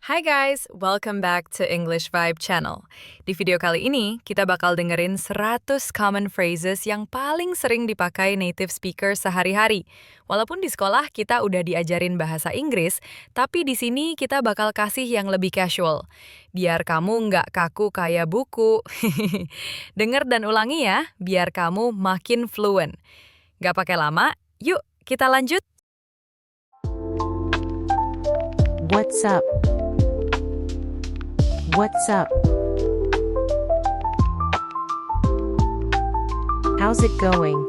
Hai guys, welcome back to English Vibe Channel. Di video kali ini, kita bakal dengerin 100 common phrases yang paling sering dipakai native speaker sehari-hari. Walaupun di sekolah kita udah diajarin bahasa Inggris, tapi di sini kita bakal kasih yang lebih casual. Biar kamu nggak kaku kayak buku. Denger dan ulangi ya, biar kamu makin fluent. Nggak pakai lama, yuk kita lanjut. What's up? What's up? How's it going?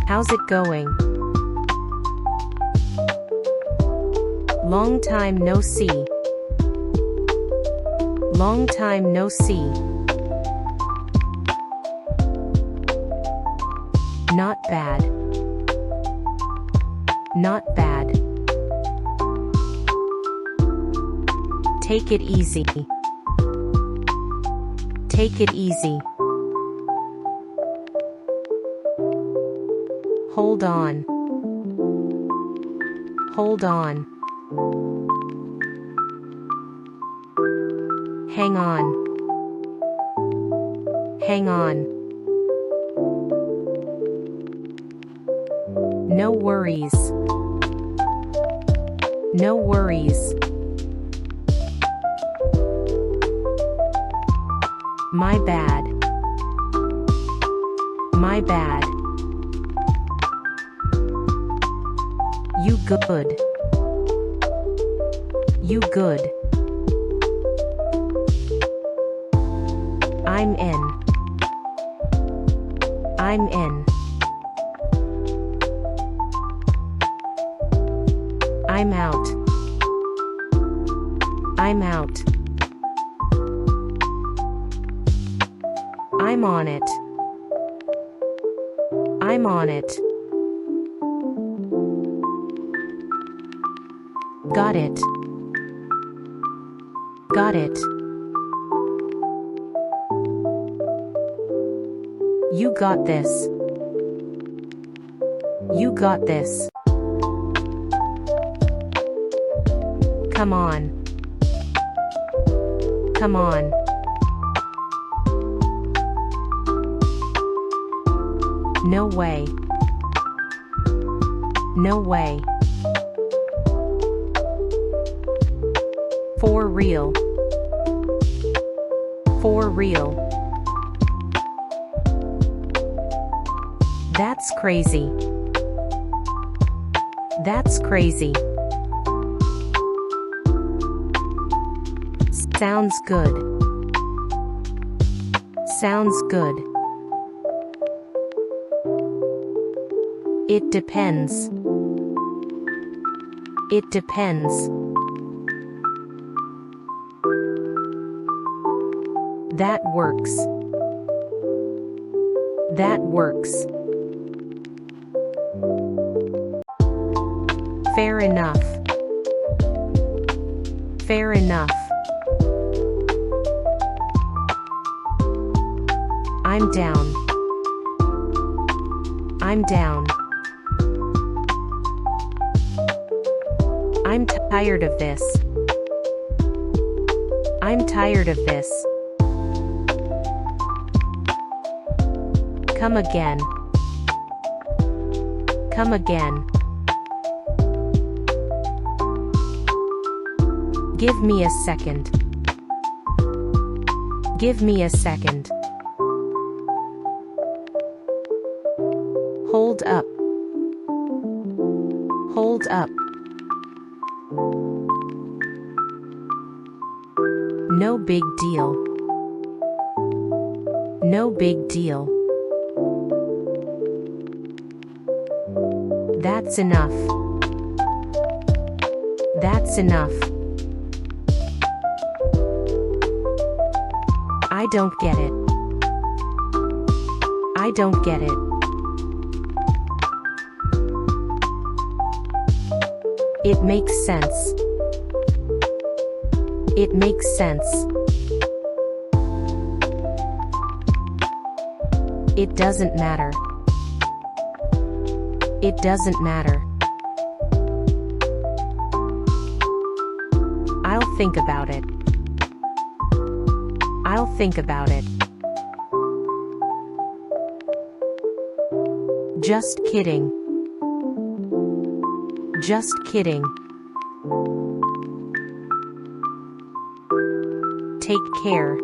How's it going? Long time no see. Long time no see. Not bad. Not bad. Take it easy. Take it easy. Hold on. Hold on. Hang on. Hang on. No worries. No worries. My bad. My bad. You good. You good. I'm in. I'm in. I'm out. I'm out. I'm on it. I'm on it. Got it. Got it. You got this. You got this. Come on. Come on. No way. No way. For real. For real. That's crazy. That's crazy. Sounds good. Sounds good. It depends. It depends. That works. That works. Fair enough. Fair enough. I'm down. I'm down. I'm tired of this. I'm tired of this. Come again. Come again. Give me a second. Give me a second. Hold up. Hold up. No big deal. No big deal. That's enough. That's enough. I don't get it. I don't get it. It makes sense. It makes sense. It doesn't matter. It doesn't matter. think about it. I'll think about it. Just kidding. Just kidding. Take care.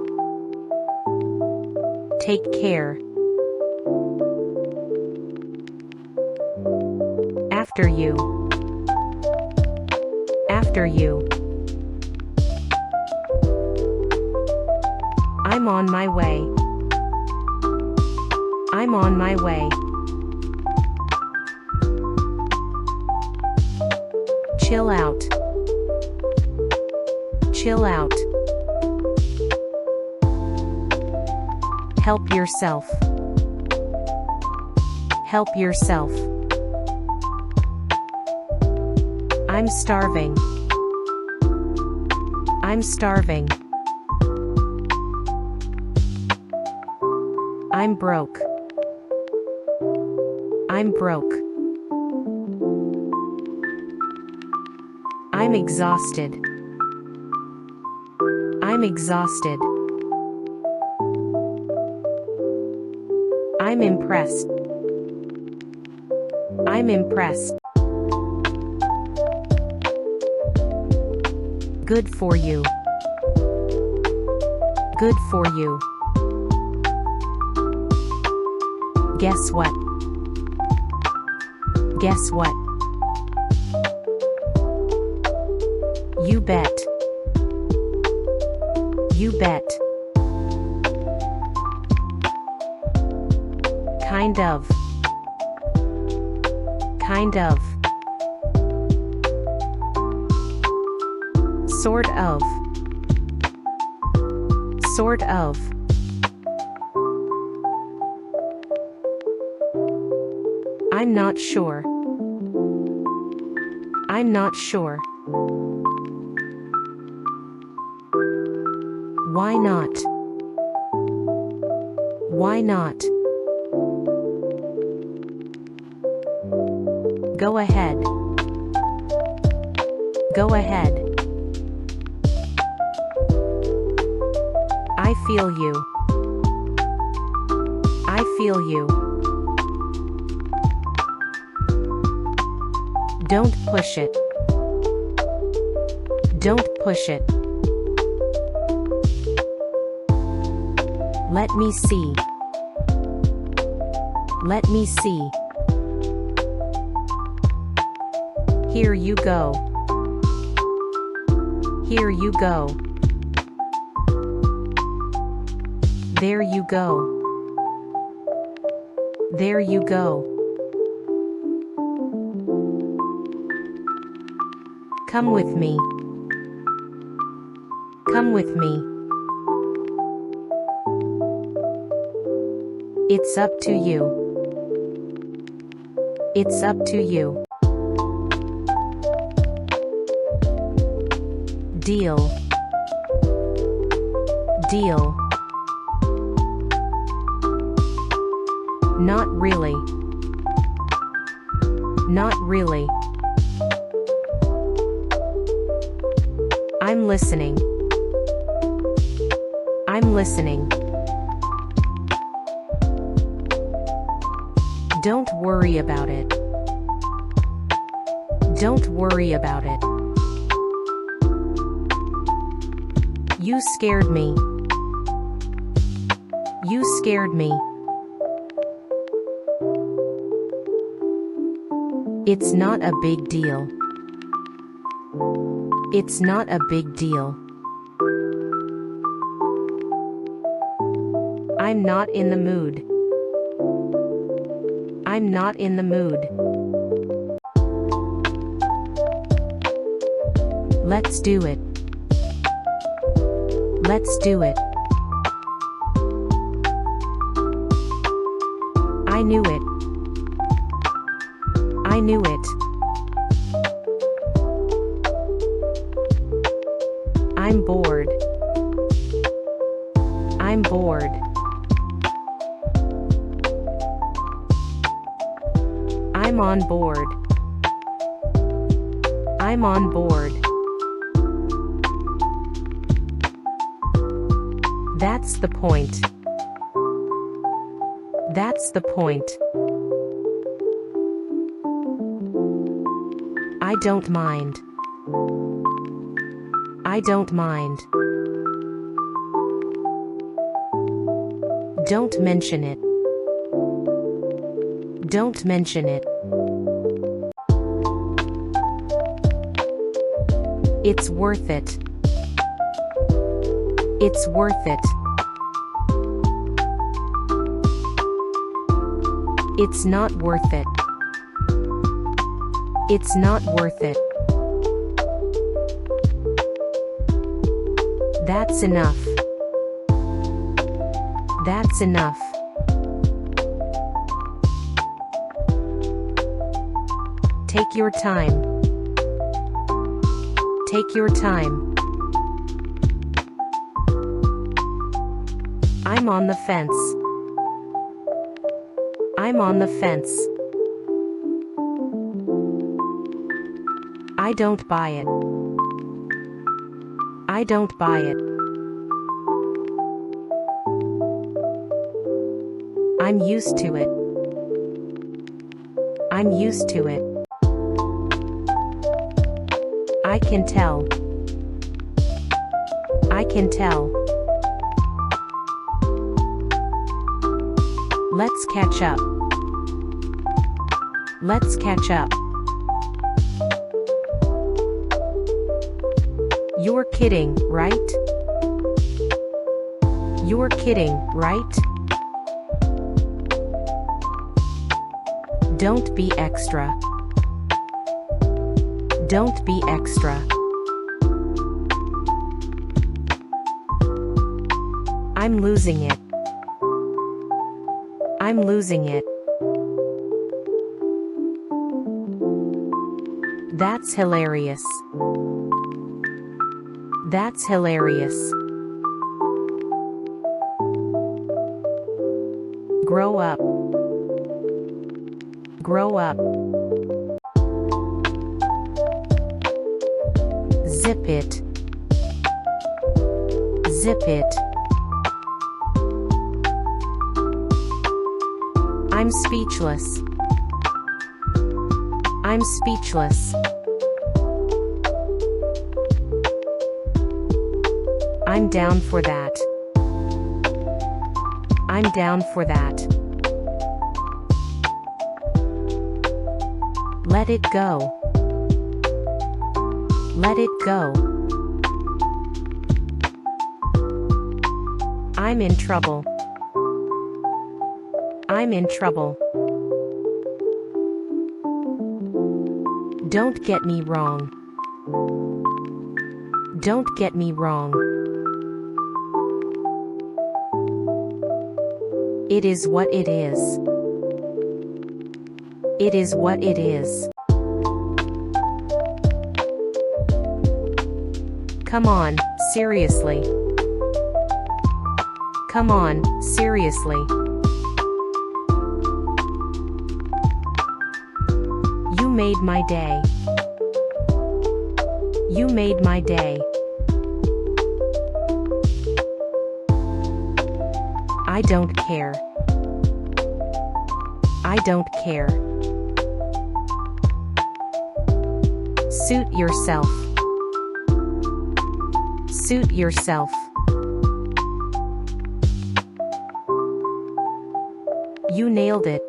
Take care. After you. After you. I'm on my way. I'm on my way. Chill out. Chill out. Help yourself. Help yourself. I'm starving. I'm starving. I'm broke. I'm broke. I'm exhausted. I'm exhausted. I'm impressed. I'm impressed. Good for you. Good for you. Guess what? Guess what? You bet. You bet. Kind of. Kind of. Sort of. Sort of. I'm not sure. I'm not sure. Why not? Why not? Go ahead. Go ahead. I feel you. I feel you. Don't push it. Don't push it. Let me see. Let me see. Here you go. Here you go. There you go. There you go. Come with me. Come with me. It's up to you. It's up to you. Deal. Deal. Not really. Not really. I'm listening. I'm listening. Don't worry about it. Don't worry about it. You scared me. You scared me. It's not a big deal. It's not a big deal. I'm not in the mood. I'm not in the mood. Let's do it. Let's do it. I knew it. I knew it. I'm bored. I'm bored. I'm on board. I'm on board. That's the point. That's the point. I don't mind. I don't mind. Don't mention it. Don't mention it. It's worth it. It's worth it. It's not worth it. It's not worth it. That's enough. That's enough. Take your time. Take your time. I'm on the fence. I'm on the fence. I don't buy it. I don't buy it. I'm used to it. I'm used to it. I can tell. I can tell. Let's catch up. Let's catch up. You're kidding, right? You're kidding, right? Don't be extra. Don't be extra. I'm losing it. I'm losing it. That's hilarious. That's hilarious. Grow up. Grow up. Zip it. Zip it. I'm speechless. I'm speechless. I'm down for that. I'm down for that. Let it go. Let it go. I'm in trouble. I'm in trouble. Don't get me wrong. Don't get me wrong. It is what it is. It is what it is. Come on, seriously. Come on, seriously. You made my day. You made my day. I don't care. I don't care. Suit yourself. Suit yourself. You nailed it.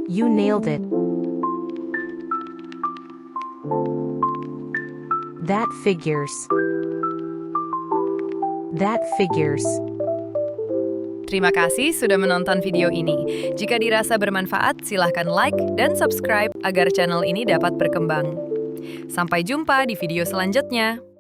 You nailed it. That figures. That figures. Terima kasih sudah menonton video ini. Jika dirasa bermanfaat, silahkan like dan subscribe agar channel ini dapat berkembang. Sampai jumpa di video selanjutnya.